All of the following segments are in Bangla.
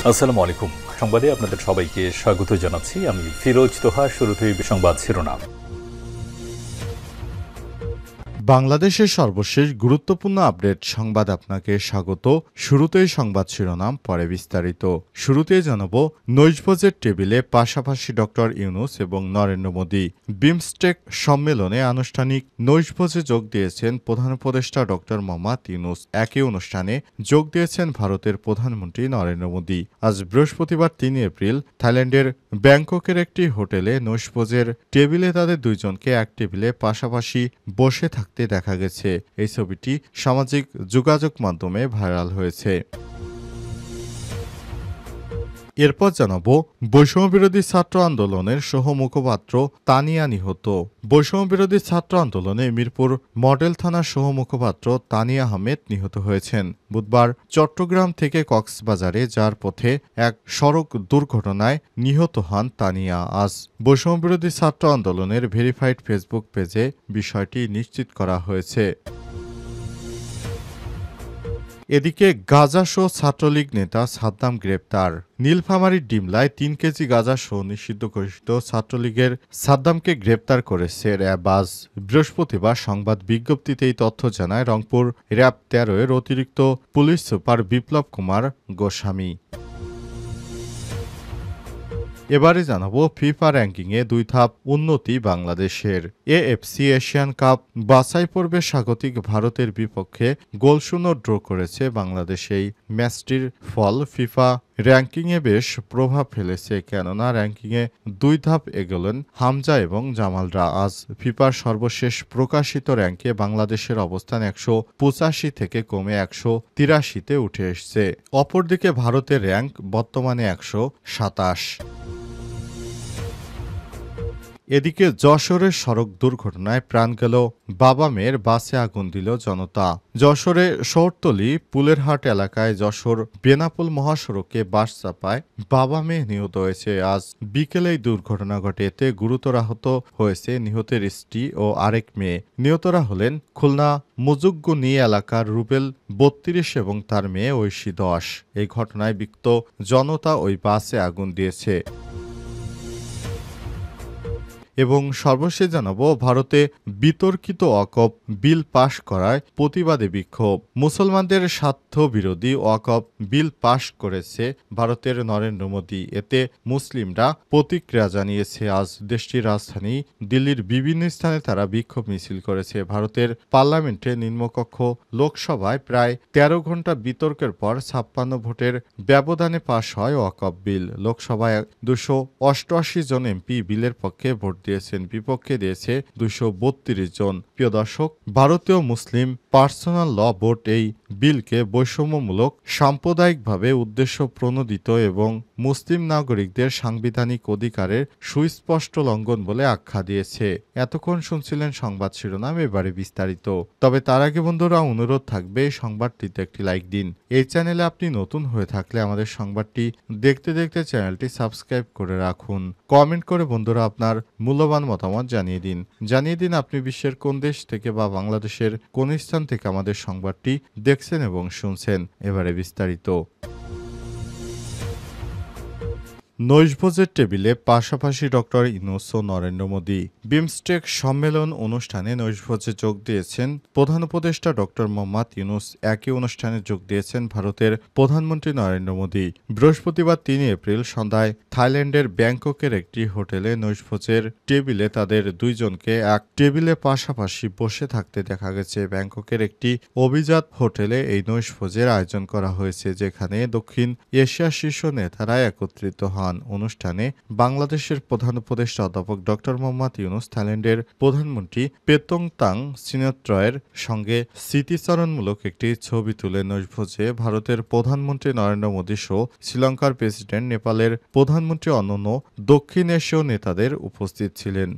আসসালামু আলাইকুম। সংবাদে আপনাদের সবাইকে স্বাগত জানাচ্ছি। আমি ফিরোজ তোহা। শুরুতেই সংবাদ শিরোনাম। বাংলাদেশের সর্বশেষ গুরুত্বপূর্ণ আপডেট সংবাদ আপনাকে স্বাগত। শুরুতেই সংবাদ শিরোনাম, পরে বিস্তারিত। শুরুতেই জানাব, নৈশভোজের টেবিলে পাশাপাশি ডক্টর ইউনূস এবং নরেন্দ্র মোদী। বিমস্টেক সম্মেলনে আনুষ্ঠানিক নৈশভোজে যোগ দিয়েছেন প্রধান উপদেষ্টা ডক্টর মোহাম্মদ ইউনূস। একই অনুষ্ঠানে যোগ দিয়েছেন ভারতের প্রধানমন্ত্রী নরেন্দ্র মোদী। আজ বৃহস্পতিবার ৩ এপ্রিল থাইল্যান্ডের ব্যাংককের একটি হোটেলে নৈশভোজের টেবিলে তাদের দুইজনকে এক টেবিলে পাশাপাশি বসে থাকতে দেখা গেছে। এই ছবিটি সামাজিক যোগাযোগ মাধ্যমে ভাইরাল হয়েছে। এরপর জানাবো, বৈষম্যবিরোধী ছাত্র আন্দোলনের সহ মুখপাত্র তানিয়া নিহত। বৈষম্যবিরোধী ছাত্র আন্দোলনে মিরপুর মডেল থানার সহ মুখপাত্র তানিয়া আহমেদ নিহত হয়েছেন। বুধবার চট্টগ্রাম থেকে কক্সবাজারে যাওয়ার পথে এক সড়ক দুর্ঘটনায় নিহত হন তানিয়া। আজ বৈষম্যবিরোধী ছাত্র আন্দোলনের ভেরিফাইড ফেসবুক পেজে বিষয়টি নিশ্চিত করা হয়েছে। এদিকে গাজাসহ ছাত্রলীগ নেতা সাদ্দাম গ্রেপ্তার। নীলফামারীর ডিমলায় ৩ কেজি গাজাসহ নিষিদ্ধ ঘোষিত ছাত্রলীগের সাদ্দামকে গ্রেপ্তার করেছে র্যাব। আজ বৃহস্পতিবার সংবাদ বিজ্ঞপ্তিতে এই তথ্য জানায় রংপুর র্যাব ১৩-এর অতিরিক্ত পুলিশ সুপার বিপ্লব কুমার গোস্বামী। এবারে জানাবো, ফিফা র্যাঙ্কিংয়ে ২ ধাপ উন্নতি বাংলাদেশের। এএফসি এশিয়ান কাপ বাছাই পর্বে স্বাগতিক ভারতের বিপক্ষে গোলশূন্য ড্র করেছে বাংলাদেশ। এই ম্যাচটির ফল ফিফা র্যাঙ্কিংয়ে বেশ প্রভাব ফেলেছে, কেননা র্যাঙ্কিংয়ে ২ ধাপ এগোলেন হামজা এবং জামালরা। আজ ফিফার সর্বশেষ প্রকাশিত র্যাঙ্কে বাংলাদেশের অবস্থান ১৮৫ থেকে কমে ১৮৩তে উঠে এসেছে। অপরদিকে ভারতের র্যাঙ্ক বর্তমানে ১২৭। এদিকে যশোরের সড়ক দুর্ঘটনায় প্রাণ গেল বাবা মেয়ের, বাসে আগুন দিল জনতা। যশোরে শহরতলি পুলেরহাট এলাকায় যশোর বেনাপোল মহাসড়কে বাস চাপায় বাবা মেয়ে নিহত হয়েছে। আজ বিকেলে এই দুর্ঘটনা ঘটে। এতে গুরুতর আহত হয়েছে নিহতের স্ত্রী ও আরেক মেয়ে। নিহতরা হলেন খুলনা মুজুগগুনি এলাকার রুবেল ৩২ এবং তার মেয়ে ঐশী ১০। এই ঘটনায় বিক্ষুব্ধ জনতা ওই বাসে আগুন দিয়েছে। এবং সর্বশেষ জানাবো, ভারতে বিতর্কিত ওয়াকফ বিল পাশ করায় প্রতিবাদে বিক্ষোভ। মুসলমানদের স্বার্থ বিরোধী ওয়াকফ বিল পাশ করেছে ভারতের নরেন্দ্র মোদী। এতে মুসলিমরা প্রতিক্রিয়া জানিয়েছে। আজ দেশটির রাজধানী দিল্লির বিভিন্ন স্থানে তারা বিক্ষোভ মিছিল করেছে। ভারতের পার্লামেন্টে নিম্নকক্ষ লোকসভায় প্রায় ১৩ ঘণ্টা বিতর্কের পর ৫৬ ভোটের ব্যবধানে পাশ হয় ওয়াকফ বিল। লোকসভায় ২৮৮ জন এমপি বিলের পক্ষে ভোট দিয়েছেন, বিপক্ষে দিয়েছে ২৩২ জন। প্রিয় দর্শক, ভারতীয় মুসলিম পার্সোনাল ল বোর্ড এই বিলকে বৈষম্যমূলক, সাম্প্রদায়িকভাবে উদ্দেশ্য প্রণোদিত এবং মুসলিম নাগরিকদের সাংবিধানিক অধিকারের সুস্পষ্ট লঙ্ঘন বলে আখ্যা দিয়েছে। এতক্ষণ শুনছিলেন সংবাদ শিরোনাম, এবারে বিস্তারিত। তবে তার আগে বন্ধুরা, অনুরোধ থাকবে সংবাদটিতে একটি লাইক দিন। এই চ্যানেলে আপনি নতুন হয়ে থাকলে আমাদের সংবাদটি দেখতে দেখতে চ্যানেলটি সাবস্ক্রাইব করে রাখুন। কমেন্ট করে বন্ধুরা আপনার মূল্যবান মতামত জানিয়ে দিন আপনি বিশ্বের কোন দেশ থেকে বা বাংলাদেশের কোন স্থান থেকে আমাদের সংবাদটি দেখছেন এবং শুনছেন। এবারে বিস্তারিত। নৈশভোজের টেবিলে পাশাপাশি ডক্টর ইউনূস ও নরেন্দ্র মোদী। বিমস্টেক সম্মেলন অনুষ্ঠানে নৈশভোজে যোগ দিয়েছেন প্রধান উপদেষ্টা ডক্টর মোহাম্মদ ইউনূস। একই অনুষ্ঠানে যোগ দিয়েছেন ভারতের প্রধানমন্ত্রী নরেন্দ্র মোদী। বৃহস্পতিবার ৩ এপ্রিল সন্ধ্যায় থাইল্যান্ডের ব্যাংককের একটি হোটেলে নৈশভোজের টেবিলে তাদের দুইজনকে এক টেবিলে পাশাপাশি বসে থাকতে দেখা গেছে। ব্যাংককের একটি অভিজাত হোটেলে এই নৈশভোজের আয়োজন করা হয়েছে, যেখানে দক্ষিণ এশিয়ার শীর্ষ নেতারা একত্রিত হন। অনুষ্ঠানে বাংলাদেশের প্রধান উপদেষ্টা অধ্যাপক ড মোহাম্মদ ইউনূস থাইল্যান্ডের প্রধানমন্ত্রী পেতোংতাং সিনাত্রয়ের সঙ্গে স্মৃতিচারণমূলক একটি ছবি তুলে নৈশভোজে ভারতের প্রধানমন্ত্রী নরেন্দ্র মোদী সহ শ্রীলঙ্কার প্রেসিডেন্ট, নেপালের প্রধানমন্ত্রী অন্যান্য দক্ষিণ এশীয় নেতাদের উপস্থিত ছিলেন।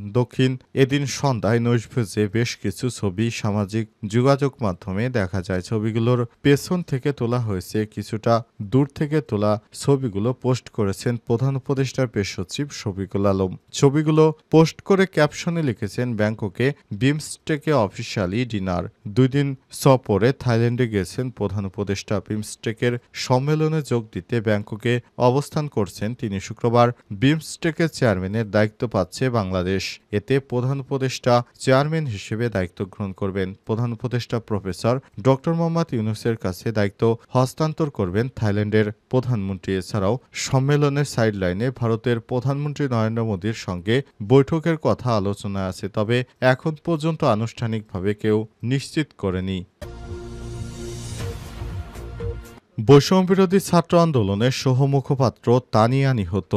এদিন সন্ধ্যায় নৈশভোজে বেশ কিছু ছবি সামাজিক যোগাযোগ মাধ্যমে দেখা যায়। ছবিগুলোর পেছন থেকে তোলা হয়েছে, কিছুটা দূর থেকে তোলা ছবিগুলো পোস্ট করেছেন প্রধান উপদেষ্টার পেশ সচিব শফিকুল আলম। ছবিগুলো পোস্ট করে ক্যাপশনে লিখেছেন, ব্যাংককে বিমস্টেকে অফিসিয়ালি ডিনার। 2 দিন সফরে থাইল্যান্ডে গেছেন প্রধান উপদেষ্টা। বিমস্টেকের সম্মেলনে যোগ দিতে ব্যাংককে অবস্থান করছেন তিনি। শুক্রবার বিমস্টেকের চেয়ারম্যানের দায়িত্ব পাচ্ছে বাংলাদেশ। এতে প্রধান উপদেষ্টা চেয়ারম্যান হিসেবে দায়িত্ব গ্রহণ করবেন। প্রধান উপদেষ্টা প্রফেসর ড মোহাম্মদ ইউনূসের কাছে দায়িত্ব হস্তান্তর করবেন থাইল্যান্ডের প্রধানমন্ত্রী। এছাড়াও সম্মেলনের সাইডলাইনে ভারতের প্রধানমন্ত্রী নরেন্দ্র মোদীর সঙ্গে বৈঠকের কথা আলোচনা আছে, তবে এখন পর্যন্ত আনুষ্ঠানিকভাবে কেউ নিশ্চিত করেনি। বৈষম্যবিরোধী ছাত্র আন্দোলনের সহ-মুখপাত্র তানিয়া নিহত।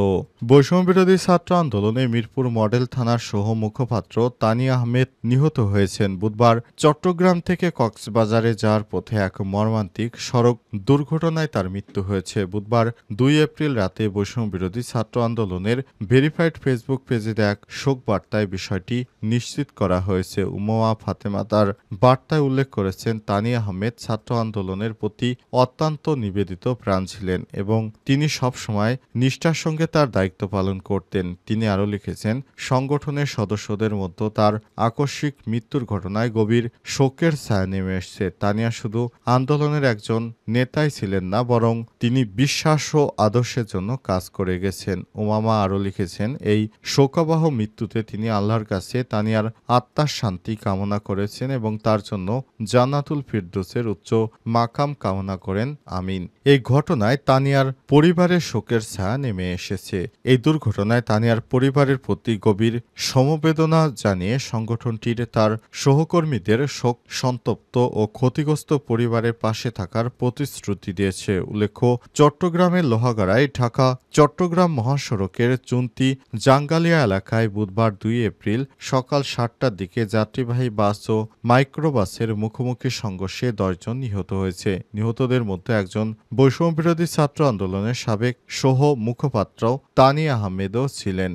বৈষম্যবিরোধী ছাত্র আন্দোলনে মিরপুর মডেল থানার সহ-মুখপাত্র তানিয়া আহমেদ নিহত হয়েছেন। বুধবার চট্টগ্রাম থেকে কক্সবাজারে যাওয়ার পথে এক মর্মান্তিক সড়ক দুর্ঘটনায় তার মৃত্যু হয়েছে। বুধবার 2 এপ্রিল রাতে বৈষম্যবিরোধী ছাত্র আন্দোলনের ভেরিফাইড ফেসবুক পেজে এক শোক বার্তায় বিষয়টি নিশ্চিত করা হয়েছে। উম্মা ফাতেমা তার বার্তায় উল্লেখ করেছেন, তানিয়া আহমেদ ছাত্র আন্দোলনের প্রতি অত্যন্ত নিবেদিত প্রাণ ছিলেন এবং তিনি সবসময় নিষ্ঠার সঙ্গে তার দায়িত্ব পালন করতেন। তিনি আরও লিখেছেন, সংগঠনের সদস্যদের মধ্যে তার আকস্মিক মৃত্যুর ঘটনায় গভীর শোকের ছায়া নেমে এসেছে। তানিয়া শুধু আন্দোলনের একজন নেতাই ছিলেন না, বরং তিনি বিশ্বাস ও আদর্শের জন্য কাজ করে গেছেন। উমামা আরও লিখেছেন, এই শোকাবহ মৃত্যুতে তিনি আল্লাহর কাছে তানিয়ার আত্মার শান্তি কামনা করেছেন এবং তার জন্য জান্নাতুল ফিরদৌসের উচ্চ মাকাম কামনা করেন। আমিন। এই ঘটনায় তানিয়ার পরিবারের শোকের ছায়া নেমে এসেছে। এই দুর্ঘটনায় তানিয়ার পরিবারের প্রতি গভীর সমবেদনা জানিয়ে সংগঠনটির তার সহকর্মীদের শোক সন্তপ্ত ও ক্ষতিগ্রস্ত পরিবারের পাশে থাকার প্রতিশ্রুতি দিয়েছে। উল্লেখ্য, চট্টগ্রামের লোহাগাড়ায় ঢাকা চট্টগ্রাম মহাসড়কের চুন্তি জাঙ্গালিয়া এলাকায় বুধবার 2 এপ্রিল সকাল 7টার দিকে যাত্রীবাহী বাস ও মাইক্রোবাসের মুখোমুখি সংঘর্ষে 10 জন নিহত হয়েছে। নিহতদের মধ্যে একজন বৈষম্যবিরোধী ছাত্র আন্দোলনের সাবেক সহ মুখপাত্র তানিয়া আহমেদও ছিলেন।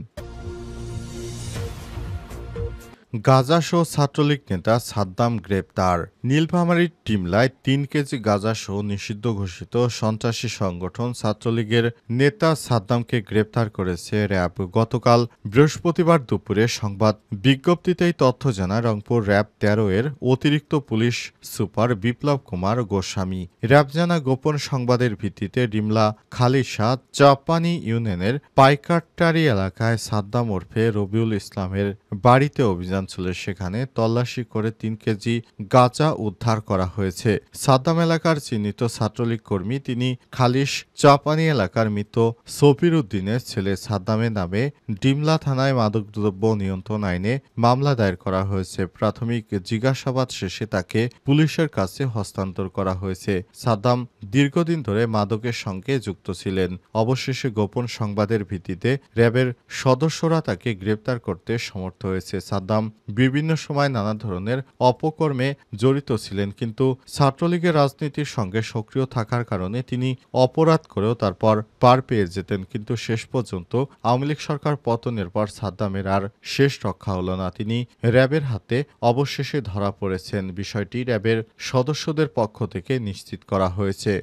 গাঁজাসহ ছাত্রলীগ নেতা সাদ্দাম গ্রেপ্তার। নীলফামারীর টিমলায় 3 কেজি গাঁজাসহ নিষিদ্ধ ঘোষিত সন্ত্রাসী সংগঠন ছাত্রলীগের নেতা সাদ্দামকে গ্রেপ্তার করেছে র্যাব। গতকাল বৃহস্পতিবার দুপুরে সংবাদ বিজ্ঞপ্তিতেই তথ্য জানায় রংপুর র্যাব 13 এর অতিরিক্ত police super Biplab Kumar Goswami. RAB জানা গোপন সংবাদের ভিত্তিতে ডিমলা খালিশা চাপানি ইউনিয়নের পাইকারটারি এলাকায় সাদ্দাম ওরফে রবিউল ইসলামের বাড়িতে অভিযান চলে। সেখানে তল্লাশি করে 3 কেজি গাঁজা উদ্ধার করা হয়েছে। সাদ্দাম এলাকার চিহ্নিত ছাত্রলীগ কর্মী। তিনি খালিশ চাপানি এলাকার মৃত সফির উদ্দিনের ছেলে। সাদ্দামের নামে ডিমলা থানায় মাদকদ্রব্য নিয়ন্ত্রণ আইনে মামলা দায়ের করা হয়েছে। প্রাথমিক জিজ্ঞাসাবাদ শেষে তাকে পুলিশের কাছে হস্তান্তর করা হয়েছে। সাদ্দাম দীর্ঘদিন ধরে মাদকের সঙ্গে যুক্ত ছিলেন। অবশেষে গোপন সংবাদের ভিত্তিতে র্যাবের সদস্যরা তাকে গ্রেপ্তার করতে সমর্থ হয়েছে। সাদ্দাম বিভিন্ন সময় নানা ধরনের অপকর্মে জড়িত ছিলেন, কিন্তু ছাত্রলীগের রাজনীতির সঙ্গে সক্রিয় থাকার কারণে তিনি অপরাধ করেও তারপর পার পেয়ে যেতেন। কিন্তু শেষ পর্যন্ত আওয়ামী লীগ সরকার পতনের পর সাদ্দামের আর শেষ রক্ষা হলো না। তিনি র্যাবের হাতে অবশেষে ধরা পড়েছেন। বিষয়টি র্যাবের সদস্যদের পক্ষ থেকে নিশ্চিত করা হয়েছে।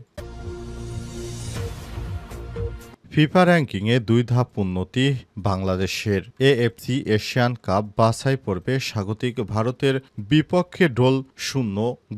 ফিফা র্যাঙ্কিংয়ে 2 ধাপ উন্নতি বাংলাদেশের। এএফসি এশিয়ান কাপ বাছাই পর্বে স্বাগতিক ভারতের বিপক্ষে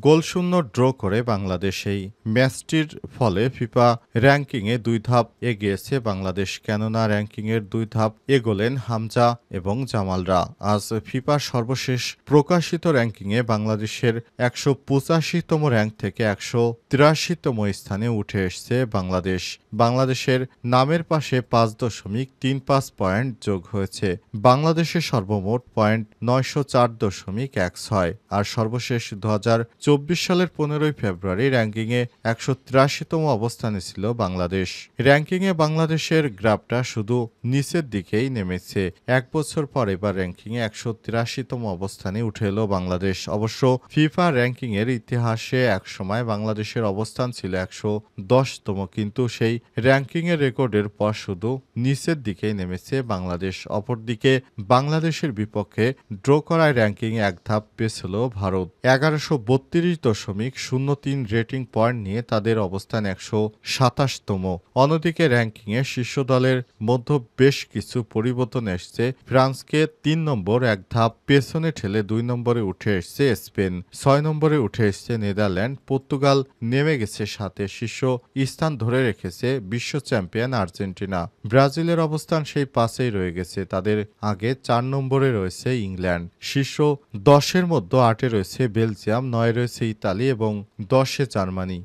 গোল শূন্য ড্র করে বাংলাদেশ। এই ম্যাচটির ফলে ফিফা র্যাঙ্কিংয়ে 2 ধাপ এগিয়েছে বাংলাদেশ। কেননা র্যাঙ্কিংয়ের 2 ধাপ এগোলেন হামজা এবং জামালরা। আজ ফিফার সর্বশেষ প্রকাশিত র্যাঙ্কিংয়ে বাংলাদেশের 185তম র্যাঙ্ক থেকে 183তম স্থানে উঠে এসেছে বাংলাদেশ। বাংলাদেশের নামের পাশে 5.35 পয়েন্ট যোগ হয়েছে। বাংলাদেশের সর্বমোট পয়েন্ট 904.16 আর সর্বশেষ 2024 সালের 15 ফেব্রুয়ারি র্যাঙ্কিংয়ে 183তম অবস্থানে ছিল বাংলাদেশ। র্যাঙ্কিংয়ে বাংলাদেশের গ্রাফটা শুধু নিচের দিকেই নেমেছে। 1 বছর পর এবার র্যাঙ্কিংয়ে 183তম অবস্থানে উঠে এলো বাংলাদেশ। অবশ্য ফিফা র্যাঙ্কিংয়ের ইতিহাসে একসময় বাংলাদেশের অবস্থান ছিল 110তম, কিন্তু সেই র্যাঙ্কিংয়ের রেকর্ডে বোর্ডের পর শুধু নিচের দিকেই নেমেছে বাংলাদেশ। অপরদিকে বাংলাদেশের বিপক্ষে ড্র করায় র্যাঙ্কিংয়ে এক ধাপ পেছল ভারত। 1132.03 রেটিং পয়েন্ট নিয়ে তাদের অবস্থান 127তম। অন্যদিকে র্যাঙ্কিংয়ে শীর্ষ দলের মধ্যে বেশ কিছু পরিবর্তন এসেছে। ফ্রান্সকে 3 নম্বর, এক ধাপ পেছনে ঠেলে 2 নম্বরে উঠে এসেছে স্পেন, 6 নম্বরে উঠে এসেছে নেদারল্যান্ড, পর্তুগাল নেমে গেছে 7-এ, শীর্ষ স্থান ধরে রেখেছে বিশ্ব চ্যাম্পিয়ন আর্জেন্টিনা। ব্রাজিলের অবস্থান সেই 5-এই রয়ে গেছে, তাদের আগে 4 নম্বরে রয়েছে ইংল্যান্ড। শীর্ষ 10-এর মধ্যে 8-এ রয়েছে বেলজিয়াম, 9-এ রয়েছে ইতালি এবং 10-এ জার্মানি।